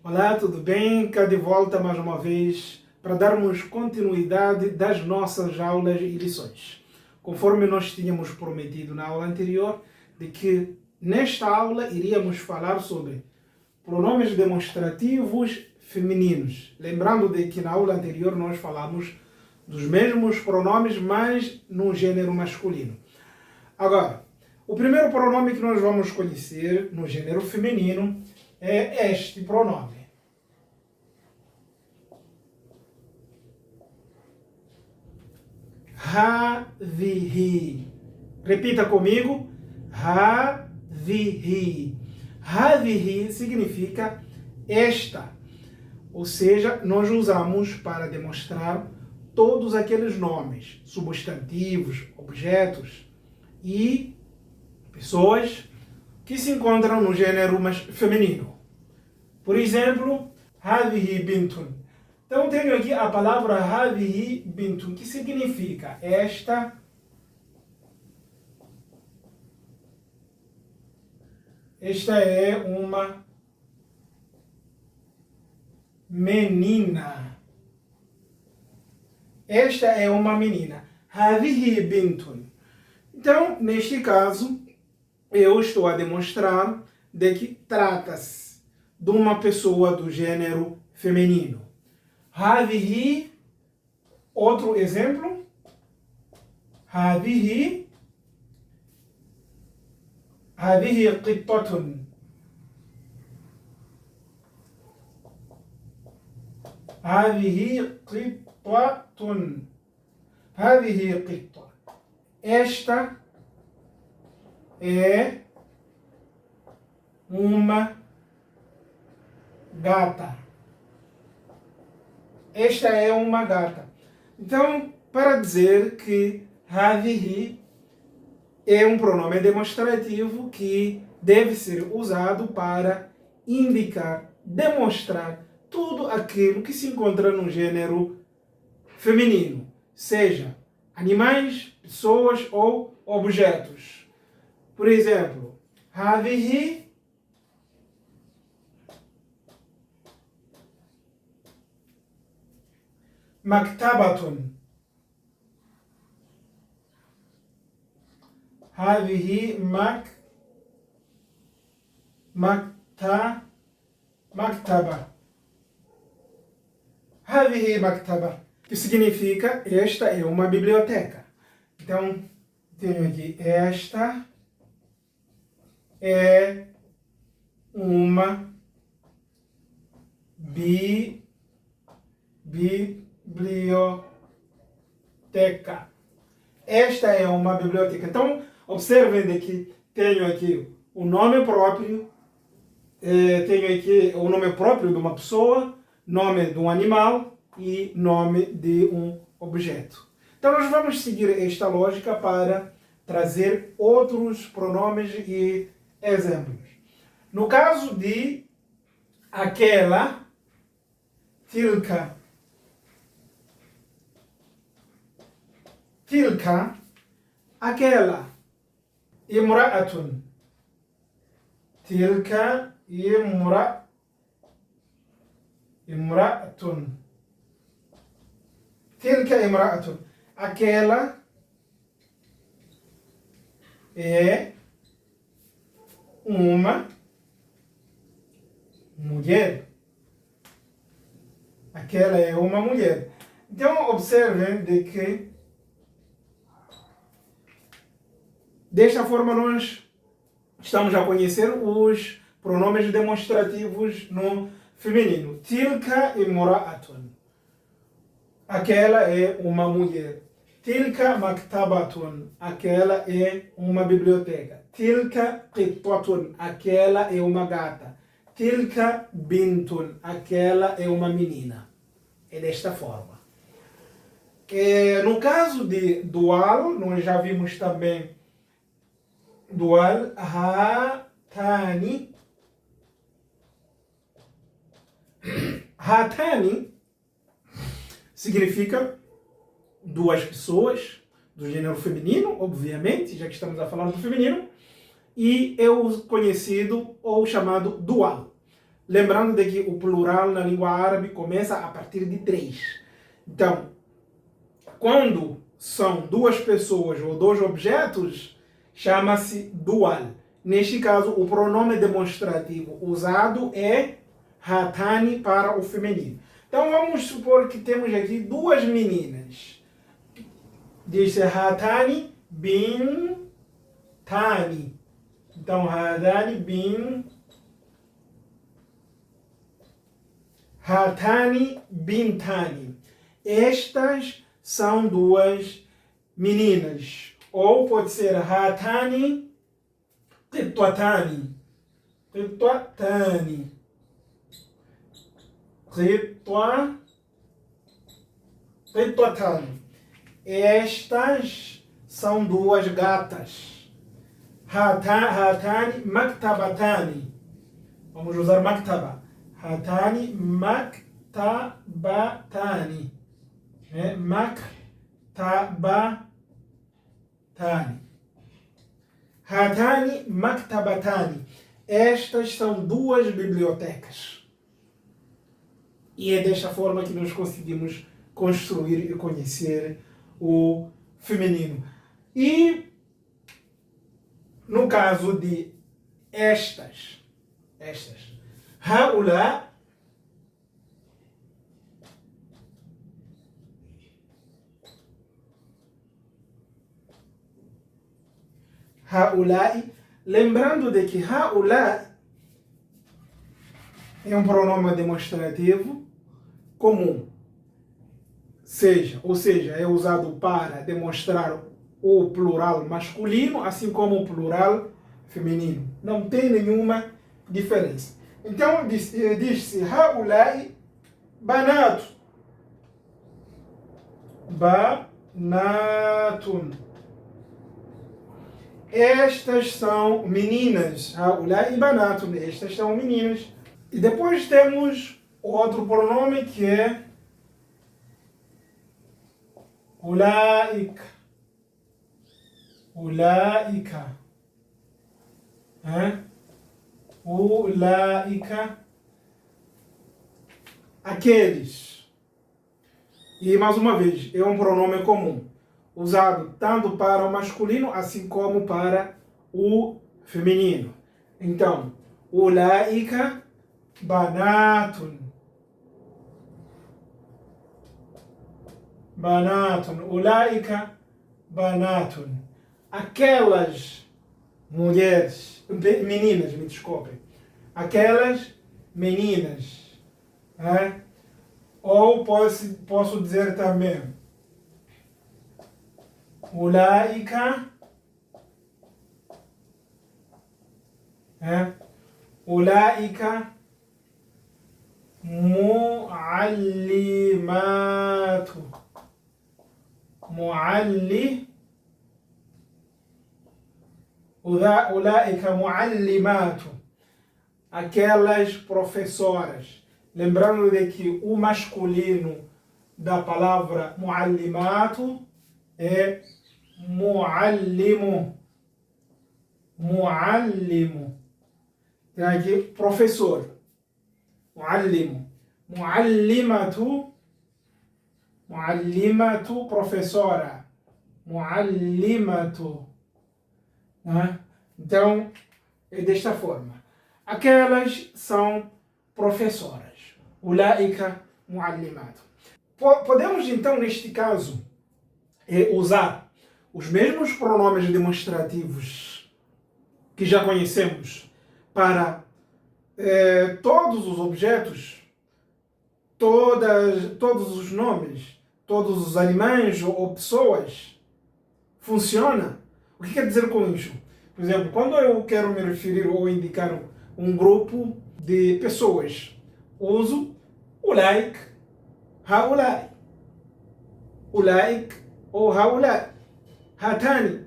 Olá, tudo bem? Cá de volta mais uma vez para darmos continuidade das nossas aulas e lições. Conforme nós tínhamos prometido na aula anterior, de que nesta aula iríamos falar sobre pronomes demonstrativos femininos. Lembrando de que na aula anterior nós falamos dos mesmos pronomes, mas no gênero masculino. Agora, o primeiro pronome que nós vamos conhecer no gênero feminino é este pronome. Havihi. Repita comigo. Havihi. Havihi significa esta. Ou seja, nós usamos para demonstrar todos aqueles nomes, substantivos, objetos e pessoas que se encontram no gênero feminino. Por exemplo, Havihi bintun. Então tenho aqui a palavra Havihi bintun, que significa esta é uma menina. Esta é uma menina. Havihi bintun. Então, neste caso, eu estou a demonstrar de que trata-se de uma pessoa do gênero feminino. Havihi, outro exemplo. Havihi qittatun. Havihi qittatun. Havihi qitta. Esta é uma gata. Esta é uma gata. Então, para dizer que Havihi é um pronome demonstrativo que deve ser usado para indicar, demonstrar tudo aquilo que se encontra no gênero feminino, seja animais, pessoas ou objetos. Por exemplo, Havihi maktabatun. Havihi maktaba. Havihi maktaba, que significa esta é uma biblioteca. Então, tenho aqui esta é uma biblioteca. Esta é uma biblioteca. Então, observem de que tenho aqui o nome próprio, tenho aqui o nome próprio de uma pessoa, nome de um animal e nome de um objeto. Então, nós vamos seguir esta lógica para trazer outros pronomes e exemplos. No caso de aquela, tilka, aquela, imra'atun, tilka imra'atun, tilka imra'atun, aquela é uma mulher. Aquela é uma mulher. Então, observem de que desta forma nós estamos a conhecer os pronomes demonstrativos no feminino. Tilka imra'atun. Aquela é uma mulher. Tilka maktabatun. Aquela é uma biblioteca. Tilka qittatun. Aquela é uma gata. Tilka bintun. Aquela é uma menina. É desta forma. No caso de dual, nós já vimos também dual, hatani. Hatani significa duas pessoas do gênero feminino, obviamente, já que estamos a falar do feminino, e é o conhecido ou chamado dual. Lembrando de que o plural na língua árabe começa a partir de 3. Então, quando são duas pessoas ou dois objetos, chama-se dual. Neste caso, o pronome demonstrativo usado é hatani para o feminino. Então, vamos supor que temos aqui duas meninas. Diz-se hatani bin tani. Então, hatani bintani. Estas são duas meninas. Ou pode ser hatani qitwatani. Qitwatani. Qitwatani. Estas são duas gatas. Hatani maktabatani. Vamos usar maktaba. Hatani maktabatani. Maktabatani. Hatani maktabatani. Estas são duas bibliotecas. E é desta forma que nós conseguimos construir e conhecer o feminino. E no caso de estas, haula, haulai, lembrando de que haula é um pronome demonstrativo comum, ou seja, é usado para demonstrar o plural masculino, assim como o plural feminino. Não tem nenhuma diferença. Então, diz-se haulai banatu. Banatun. Estas são meninas. Haulai banatun. Estas são meninas. E depois temos outro pronome que é ulaik. Ulaika. Ulaika. Aqueles. E mais uma vez, é um pronome comum, usado tanto para o masculino assim como para o feminino. Então, ulaika banatun. Banatun. Ulaika banatun. Aquelas mulheres, meninas, me desculpem. Aquelas meninas. Ou posso dizer também ulaika ulaika muallimatu. Ulaika muallimatu. Aquelas professoras. Lembrando de que o masculino da palavra muallimatu é muallimu. Muallimu. Tem aqui professor. Muallimu. Muallimatu. Muallimatu, professora. Muallimatu. Então, é desta forma. Aquelas são professoras. Ulaika muallimatu. Podemos então, neste caso, usar os mesmos pronomes demonstrativos que já conhecemos para todos os objetos, todos os nomes, todos os animais ou pessoas. Funciona? O que quer dizer com isso? Por exemplo, quando eu quero me referir ou indicar um grupo de pessoas, uso ulaik, haulai. Ulaik ou haulai. Hatani,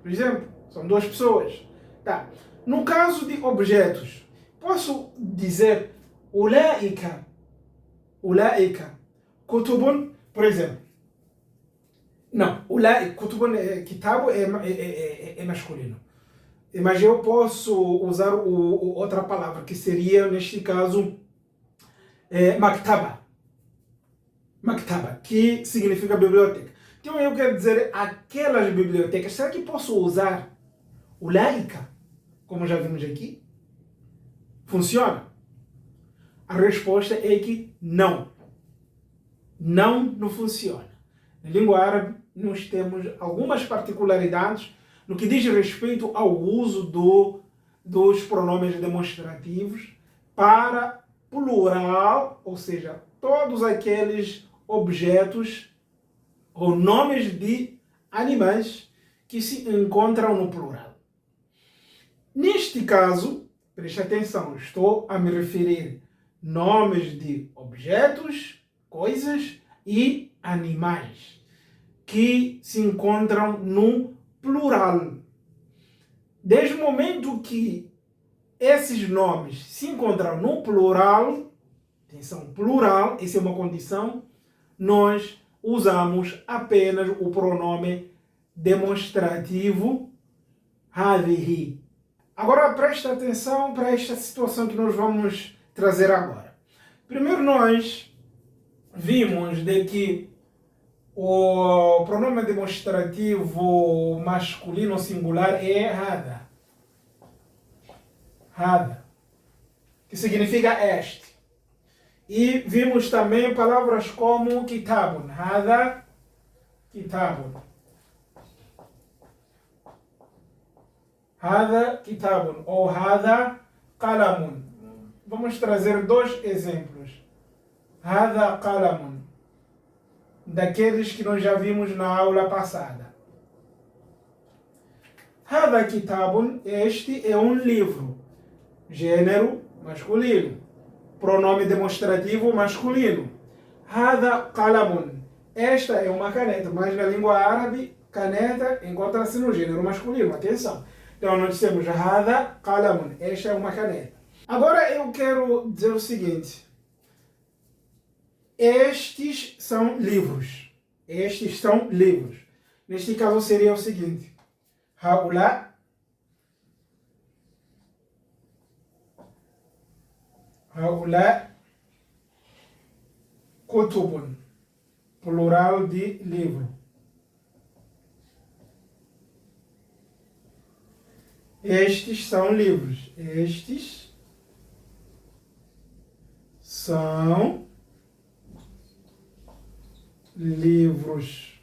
por exemplo, são duas pessoas. Tá. No caso de objetos, posso dizer ulaika, kutubun, por exemplo. Não, ulaik, kutubun, kitabo é masculino. Mas eu posso usar outra palavra, que seria, neste caso, maktaba. Maktaba, que significa biblioteca. Então eu quero dizer aquelas bibliotecas. Será que posso usar o laica, como já vimos aqui? Funciona? A resposta é que não. Não funciona. Na língua árabe, nós temos algumas particularidades no que diz respeito ao uso dos pronomes demonstrativos para plural, ou seja, todos aqueles objetos ou nomes de animais que se encontram no plural. Neste caso, preste atenção, estou a me referir nomes de objetos, coisas e animais que se encontram no plural. Desde o momento que esses nomes se encontram no plural, atenção, plural, essa é uma condição, nós usamos apenas o pronome demonstrativo هذه. Agora presta atenção para esta situação que nós vamos trazer agora. Primeiro nós vimos de que o pronome demonstrativo masculino singular é hada. Hada, que significa este. E vimos também palavras como kitabun. Hada, kitabun. Hada, kitabun. Ou hada, qalamun. Vamos trazer dois exemplos. Hada, qalamun. Daqueles que nós já vimos na aula passada. Hada, kitabun. Este é um livro. Gênero masculino. Pronome demonstrativo masculino. Hada qalamun. Esta é uma caneta, mas na língua árabe, caneta encontra-se no gênero masculino. Atenção. Então nós dissemos hada qalamun. Esta é uma caneta. Agora eu quero dizer o seguinte. Estes são livros. Estes são livros. Neste caso seria o seguinte. Haula. Haula kutubun, plural de livro. Estes são livros. Estes são livros.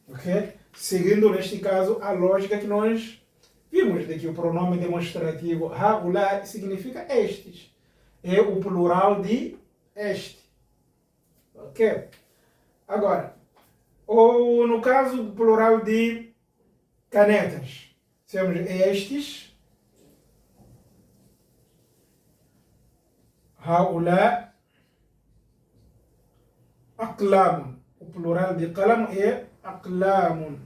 Ok? Seguindo, neste caso, a lógica que nós vimos, de que o pronome demonstrativo haula significa estes. É o plural de este. Ok? Agora, ou no caso do plural de canetas, temos estes, haula, aqlamun. O plural de qalam é aqlamun.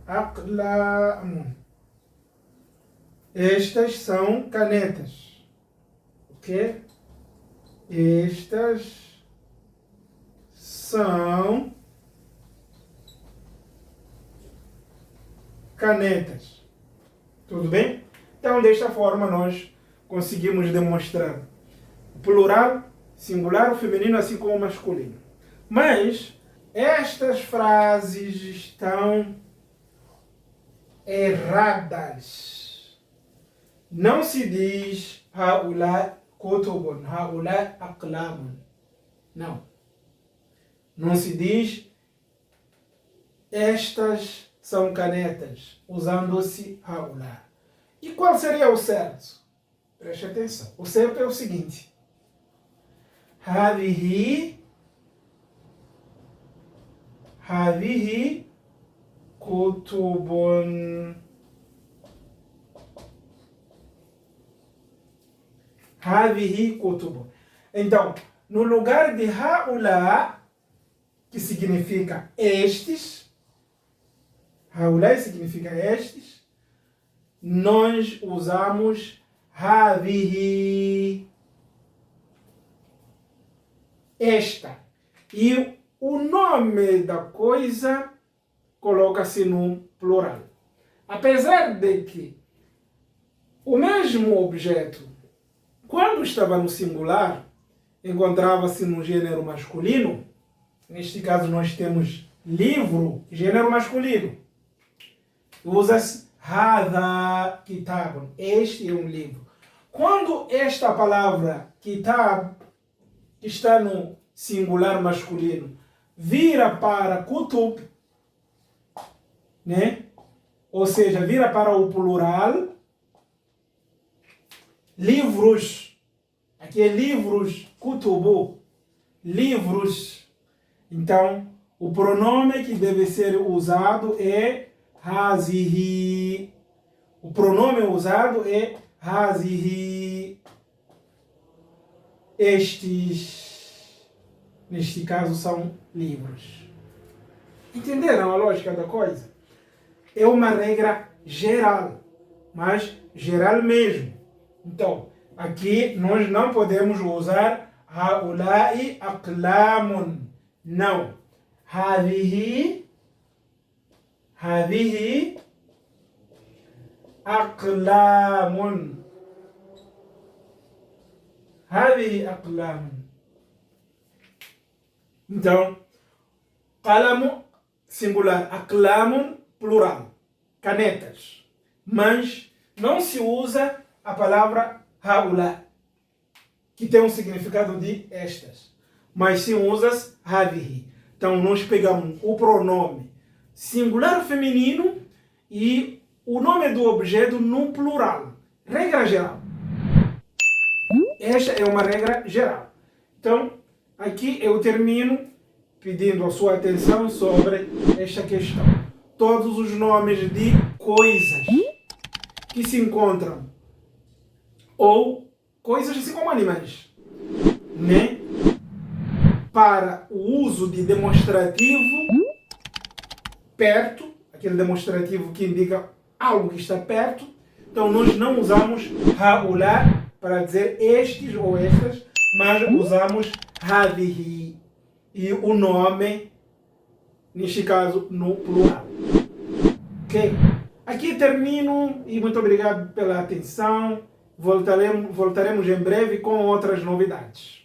Aqlamun. Estas são canetas. Ok? Estas são canetas. Tudo bem? Então, desta forma, nós conseguimos demonstrar o plural, singular, o feminino, assim como o masculino. Mas estas frases estão erradas. Não se diz haula kutubun, haula aqlamun. Não. Não se diz estas são canetas, usando-se haula. E qual seria o certo? Preste atenção. O certo é o seguinte. هذه كتب. هذه كتب. Então, no lugar de haula, que significa estes, haula significa estes, nós usamos هذه, esta. E o nome da coisa coloca-se no plural. Apesar de que o mesmo objeto, quando estava no singular, encontrava-se no gênero masculino. Neste caso nós temos livro, gênero masculino. Usa-se hadha kitabun. Este é um livro. Quando esta palavra kitab, que está no singular masculino, vira para kutub, né? Ou seja, vira para o plural, livros. Aqui é livros, kutubu, livros. Então, o pronome que deve ser usado é hazihi. O pronome usado é hazihi. Estes, neste caso, são livros. Entenderam a lógica da coisa? É uma regra geral, mas geral mesmo. Então, aqui nós não podemos usar haulai aqlamun. Não. Hadihi aqlamun. Hadihi aqlamun. Então, qalamu singular, aqlamun plural, canetas. Mas não se usa a palavra haula, que tem um significado de estas, mas se usa hadihi. Então nós pegamos o pronome singular feminino e o nome do objeto no plural. Regra geral. Esta é uma regra geral. Então, aqui eu termino pedindo a sua atenção sobre esta questão. Todos os nomes de coisas que se encontram, ou coisas assim como animais, né? Para o uso de demonstrativo perto, aquele demonstrativo que indica algo que está perto. Então nós não usamos haula para dizer estes ou estas, mas usamos hadihi e o nome, neste caso, no plural. Ok? Aqui termino e muito obrigado pela atenção. Voltaremos em breve com outras novidades.